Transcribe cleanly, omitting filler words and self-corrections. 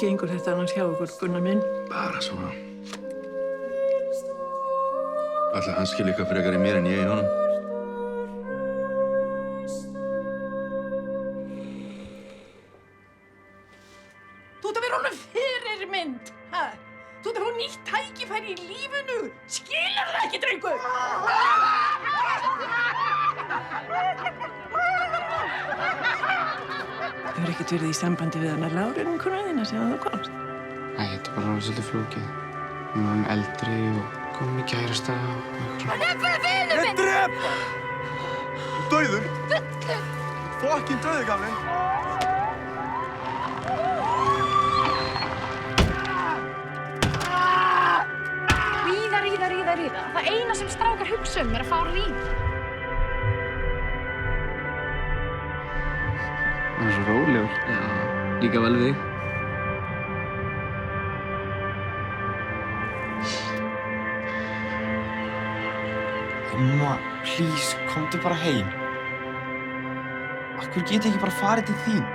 gengur þetta annars hjá okkur, Gunnar minn? Bara svona. Ætli hann skilji eitthvað frekar í mér en ég í honum. Þú ert að vera honum fyrirmynd, ha? Þú ert að fá nýtt tækifæri í lífinu. Skilur það ekki, drengur? Hefur ekkert verið í sambandi við hana Láru, vinkonu þína, síðan þú komst? Nei, þetta er bara svolítið flókið. Hún var eldri og kom með kærasta og eitthvað. Hann er bara vinur minn! Drep! Dauður! Fullur! Fokkin dauður, gamli! Ríða. Það eina sem strákar hugsa er að fá að ríða. Hann er svo rólegur. Já, líka vel við þig. Mamma, please, komdu bara heim. Af hverju get ég ekki bara farið til þín?